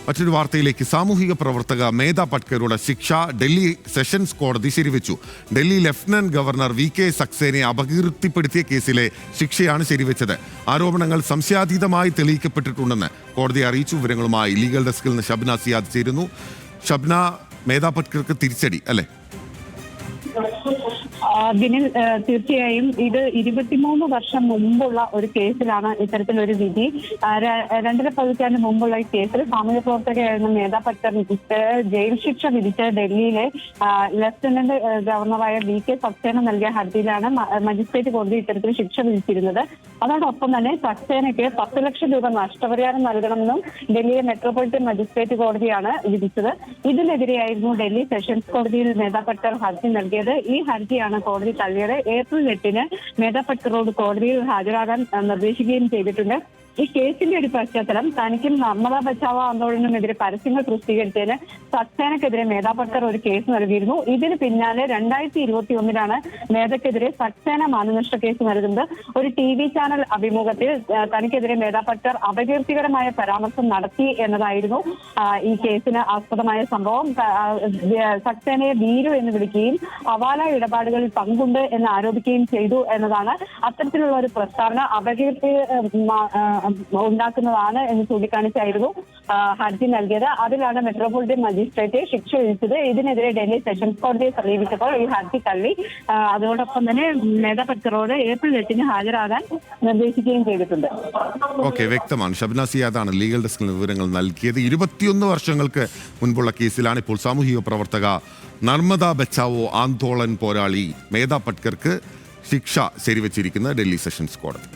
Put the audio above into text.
മറ്റൊരു വാർത്തയിലേക്ക്. സാമൂഹിക പ്രവർത്തക മേധ പട്കറുടെ ശിക്ഷ ഡൽഹി സെഷൻസ് കോടതി ശരിവെച്ചു. ഡൽഹി ലഫ്റ്റനന്റ് ഗവർണർ VK സക്സേനയെ അപകീർത്തിപ്പെടുത്തിയ കേസിലെ ശിക്ഷയാണ് ശരിവെച്ചത്. ആരോപണങ്ങൾ സംശയാതീതമായി തെളിയിക്കപ്പെട്ടിട്ടുണ്ടെന്ന് കോടതി അറിയിച്ചു. വിവരങ്ങളുമായി ലീഗൽ ഡെസ്കിൽ നിന്ന് ഷബ്ന സിയാദ് ചേരുന്നു. ഷബ്ന, മേധ പട്കർക്ക് തിരിച്ചടി അല്ലേ? ദിനിൽ, തീർച്ചയായും ഇത് 23 വർഷം മുമ്പുള്ള ഒരു കേസിലാണ് ഇത്തരത്തിലൊരു വിധി. 2.5 പതിറ്റാണ്ട് മുമ്പുള്ള ഈ കേസിൽ സാമൂഹ്യ പ്രവർത്തകയായിരുന്ന മേധ പട്കർക്ക് ജയിൽ ശിക്ഷ വിധിച്ച ഡൽഹിയിലെ ലഫ്റ്റനന്റ് ഗവർണറായ VK സക്സേന നൽകിയ ഹർജിയിലാണ് മജിസ്ട്രേറ്റ് കോടതി ഇത്തരത്തിൽ ശിക്ഷ വിധിച്ചിരുന്നത്. അതോടൊപ്പം തന്നെ സക്സേനയ്ക്ക് 10 ലക്ഷം രൂപ നഷ്ടപരിഹാരം നൽകണമെന്നും ഡൽഹിയിലെ മെട്രോപൊളിറ്റൻ മജിസ്ട്രേറ്റ് കോടതിയാണ് വിധിച്ചത്. ഇതിനെതിരെയായിരുന്നു ഡൽഹി സെഷൻസ് കോടതിയിൽ മേധ പട്കർ ഹർജി നൽകിയത്. ഈ ഹർജിയാണ് കോടതി തള്ളിയത്. ഏപ്രിൽ 8-ന് മേധ പട്കറോട് കോടതിയിൽ ഹാജരാകാൻ നിർദ്ദേശിക്കുകയും ചെയ്തിട്ടുണ്ട്. ഈ കേസിന്റെ ഒരു പശ്ചാത്തലം, തനിക്കും നർമ്മദ ബച്ചാവോ ആന്തോളനുമെതിരെ പരസ്യങ്ങൾ പ്രസിദ്ധീകരിച്ചതിന് സക്സേനക്കെതിരെ മേധ പട്കർ ഒരു കേസ് നൽകിയിരുന്നു. ഇതിന് പിന്നാലെ 2021-ലാണ് മേധക്കെതിരെ സക്സേന മാനനഷ്ട കേസ് നൽകുന്നത്. ഒരു TV ചാനൽ അഭിമുഖത്തിൽ തനിക്കെതിരെ മേധ പട്കർ അപകീർത്തികരമായ പരാമർശം നടത്തി എന്നതായിരുന്നു ഈ കേസിന് ആസ്പദമായ സംഭവം. സക്സേനയെ ഭീരു എന്ന് വിളിക്കുകയും ഹവാല ഇടപാടുകളിൽ പങ്കുണ്ട് എന്ന് ആരോപിക്കുകയും ചെയ്തു എന്നതാണ്. അത്തരത്തിലുള്ള ഒരു പ്രസ്താവന അപകീർത്തി ഉണ്ടാക്കുന്നതാണ് എന്ന് ചൂണ്ടിക്കാണിച്ചായിരുന്നു ഹർജി നൽകിയത്. അതിലാണ് മെട്രോപൊളിറ്റൻ മജിസ്ട്രേറ്റ് ശിക്ഷ വിധിച്ചത്. ഇതിനെതിരെ ഡൽഹി സെഷൻസ് കോടതിയെ സമീപിച്ചപ്പോൾ ഈ ഹർജി തള്ളി. അതോടൊപ്പം തന്നെ മേധ പട്കറോട് ഏപ്രിൽ 8-ന് ഹാജരാകാൻ നിർദ്ദേശിക്കുകയും ചെയ്തിട്ടുണ്ട്. ഓക്കെ, വ്യക്തമാണ്. ഷബ്ന സിയാദാണ് ലീഗൽ ഡെസ്കിൽ വിവരങ്ങൾ നൽകിയത്. 21 വർഷങ്ങൾക്ക് മുൻപുള്ള കേസിലാണ് ഇപ്പോൾ സാമൂഹിക പ്രവർത്തക നർമ്മദ ബച്ചാവോ ആന്തോളൻ പോരാളി മേധ പട്കർക്ക് ശിക്ഷ ശരിവെച്ചിരിക്കുന്നത് ഡൽഹി സെഷൻസ് കോടതി.